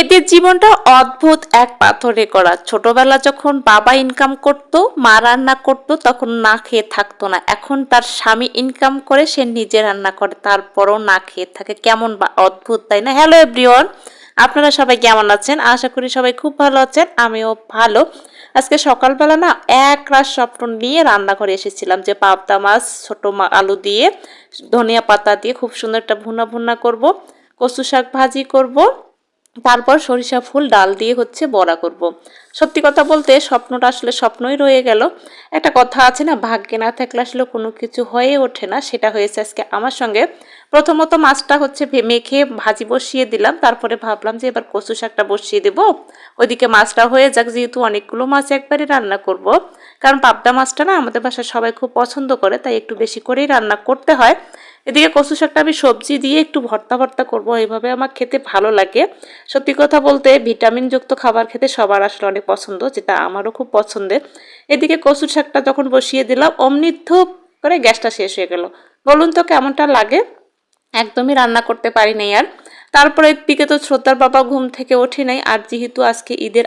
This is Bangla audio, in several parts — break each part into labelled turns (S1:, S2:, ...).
S1: মেয়েদের জীবনটা অদ্ভুত এক পাথরে গড়া। ছোটবেলা যখন বাবা ইনকাম করতো, মা রান্না করতো, তখন না খেয়ে থাকতো না। এখন তার স্বামী ইনকাম করে, সে নিজে রান্না করে, তারপরও না খেয়ে থাকে। কেমন অদ্ভুত, তাই না? হ্যালো এভরিওয়ান, আপনারা সবাই কেমন আছেন? আশা করি সবাই খুব ভালো আছেন, আমিও ভালো। আজকে সকালবেলা না এক রাত স্বপ্ন নিয়ে রান্নাঘরে এসেছিলাম যে পাবদা মাছ ছোট আলু দিয়ে, ধনিয়া পাতা দিয়ে খুব সুন্দর একটা ভুনা ভুনা করব, কচু শাক ভাজি করব, তারপর সরিষা ফুল ডাল দিয়ে বড়া করব। সত্যি কথা বলতে স্বপ্নটা আসলে স্বপ্নই রয়ে গেল। একটা কথা আছে না, ভাগ্যে না থাকলে আসলে কোনো কিছু হয়ে ওঠে না, সেটা হয়েছে আজকে আমার সঙ্গে। প্রথমত মাছটা মেখে ভাজি বসিয়ে দিলাম, তারপরে ভাবলাম যে এবার কচু শাকটা বসিয়ে দেব, ওইদিকে মাছটা হয়ে যাক, যেহেতু অনেকগুলো মাছ একবারে রান্না করব। কারণ পাবদা মাছটা না আমাদের বাসায় সবাই খুব পছন্দ করে, তাই একটু বেশি করেই রান্না করতে হয়। এদিকে কচু শাকটা আমি সবজি দিয়ে একটু ভর্তা ভর্তা করব, এইভাবে আমার খেতে ভালো লাগে। সত্যি কথা বলতে ভিটামিনযুক্ত খাবার খেতে সবার আসলে অনেক পছন্দ, যেটা আমারও খুব পছন্দের। এদিকে কচু শাকটা যখন বসিয়ে দিলাম, অমনি ধুপ করে গ্যাসটা শেষ হয়ে গেল। বলুন তো কেমনটা লাগে? একদমই রান্না করতে পারি নাই আর। তারপরে দিকে তো শ্রদ্ধার বাবা ঘুম থেকে ওঠে নাই, আর যেহেতু আজকে ঈদের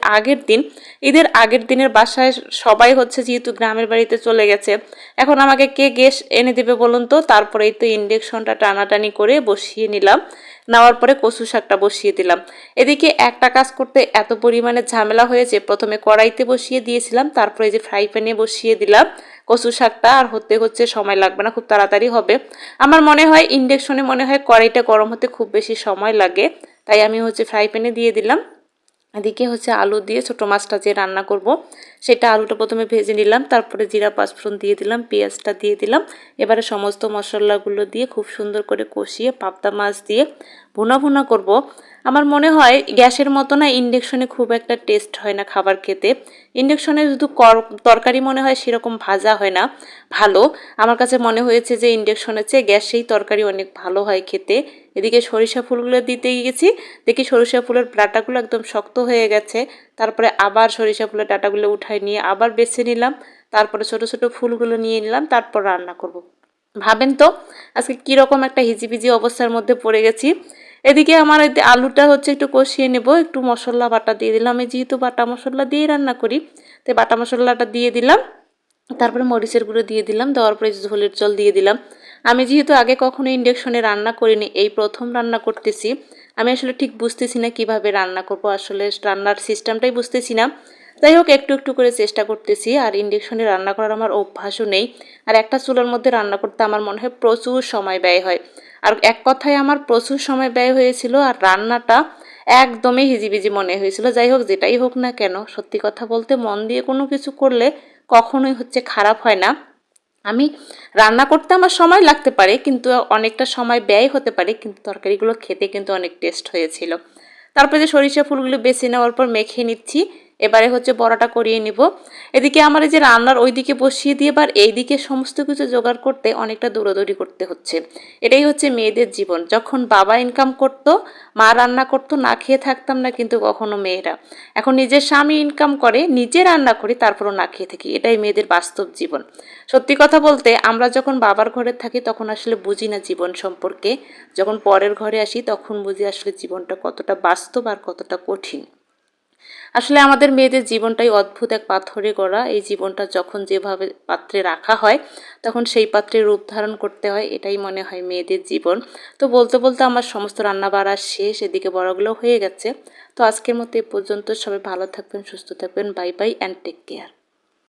S1: আগের দিনের বাসায় সবাই যেহেতু গ্রামের বাড়িতে চলে গেছে, এখন আমাকে কে গ্যাস এনে দেবে বলুন তো? তারপরেই তো ইন্ডাকশনটা টানাটানি করে বসিয়ে নিলাম, নেওয়ার পরে কচু শাকটা বসিয়ে দিলাম। এদিকে একটা কাজ করতে এত পরিমাণে ঝামেলা হয়েছে, প্রথমে কড়াইতে বসিয়ে দিয়েছিলাম, তারপরে যে ফ্রাই প্যানে বসিয়ে দিলাম কচু শাকটা, আর হতে সময় লাগবে না, খুব তাড়াতাড়ি হবে। আমার মনে হয় ইন্ডাকশনে কড়াইটা গরম হতে খুব বেশি সময় লাগে, তাই আমি ফ্রাই প্যানে দিয়ে দিলাম। এদিকে আলু দিয়ে ছোট মাছটা যে রান্না করব, সেটা আলুটা প্রথমে ভেজে নিলাম, তারপরে জিরা পাঁচফোড়ন দিয়ে দিলাম, পেঁয়াজটা দিয়ে দিলাম। এবারে সমস্ত মশলাগুলো দিয়ে খুব সুন্দর করে কষিয়ে পাবদা মাছ দিয়ে ভুনা ভুনা করব। আমার মনে হয় গ্যাসের মতো না ইন্ডাকশনে খুব একটা টেস্ট হয় না খাবার খেতে। ইন্ডাকশনে শুধু তরকারি মনে হয় সেরকম ভাজা হয় না ভালো। আমার কাছে মনে হয়েছে যে ইন্ডাকশনের চেয়ে গ্যাসেই তরকারি অনেক ভালো হয় খেতে। এদিকে সরিষা ফুলগুলো দিতে গেছি, দেখি সরিষা ফুলের ডাঁটাগুলো একদম শক্ত হয়ে গেছে। তারপরে আবার সরিষা ফুলের ডাঁটাগুলো উঠাই নিয়ে আবার বেছে নিলাম, তারপরে ছোট ছোট ফুলগুলো নিয়ে নিলাম, তারপর রান্না করব। ভাবেন তো আজকে কীরকম একটা হিজিবিজি অবস্থার মধ্যে পড়ে গেছি। এদিকে আমার আলুটা একটু কষিয়ে নেব, একটু মশলা বাটা দিয়ে দিলাম। আমি যেহেতু বাটা মশলা দিয়ে রান্না করি, তাই বাটা মশলাটা দিয়ে দিলাম, তারপরে মরিচের গুঁড়ো দিয়ে দিলাম, দেওয়ার পরে ঝোলের জল দিয়ে দিলাম। আমি যেহেতু আগে কখনো ইন্ডাকশনে রান্না করিনি, এই প্রথম রান্না করতেছি, আমি আসলে ঠিক বুঝতেছি না কিভাবে রান্না করব, আসলে রান্নার সিস্টেমটাই বুঝতেছি না। যাই হোক, একটু একটু করে চেষ্টা করতেছি। আর ইন্ডাকশনে রান্না করার আমার অভ্যাসও নেই, আর একটা চুলার মধ্যে রান্না করতে আমার মনে হয় প্রচুর সময় ব্যয় হয়। আর এক কথায় আমার প্রচুর সময় ব্যয় হয়েছিল, আর রান্নাটা একদমই হিজিবিজি মনে হয়েছিল। যাই হোক, যেটাই হোক না কেন, সত্যি কথা বলতে মন দিয়ে কোনো কিছু করলে কখনোই খারাপ হয় না। আমি রান্না করতে আমার সময় লাগতে পারে, কিন্তু অনেকটা সময় ব্যয় হতে পারে, কিন্তু তরকারিগুলো খেতে কিন্তু অনেক টেস্ট হয়েছিল। তারপরে যে সরিষা ফুলগুলো বেছে নেওয়ার পর মেখে নিচ্ছি, এবারে বড়াটা করিয়ে নিব। এদিকে আমার এই যে রান্নার ওইদিকে বসিয়ে দিয়ে এবার এইদিকে সমস্ত কিছু জোগাড় করতে অনেকটা দৌড়াদৌড়ি করতে হচ্ছে। এটাই মেয়েদের জীবন। যখন বাবা ইনকাম করতো, মা রান্না করতো, না খেয়ে থাকতাম না কিন্তু কখনো মেয়েরা। এখন নিজের স্বামী ইনকাম করে, নিজে রান্না করি, তারপরও না খেয়ে থাকি। এটাই মেয়েদের বাস্তব জীবন। সত্যি কথা বলতে আমরা যখন বাবার ঘরে থাকি তখন আসলে বুঝি না জীবন সম্পর্কে, যখন পরের ঘরে আসি তখন বুঝি আসলে জীবনটা কতটা বাস্তব আর কতটা কঠিন। আসলে আমাদের মেয়েদের জীবনটাই অদ্ভুত এক পাথরে গড়া। এই জীবনটা যখন যেভাবে পাত্রে রাখা হয়, তখন সেই পাত্রে রূপ ধারণ করতে হয়। এটাই মনে হয় মেয়েদের জীবন। তো বলতে বলতে আমার সমস্ত রান্না বাড়া শেষ, এদিকে বড়গুলো হয়ে গেছে। তো আজকের মতো এ পর্যন্ত। সবাই ভালো থাকবেন, সুস্থ থাকবেন। Bye bye and take care.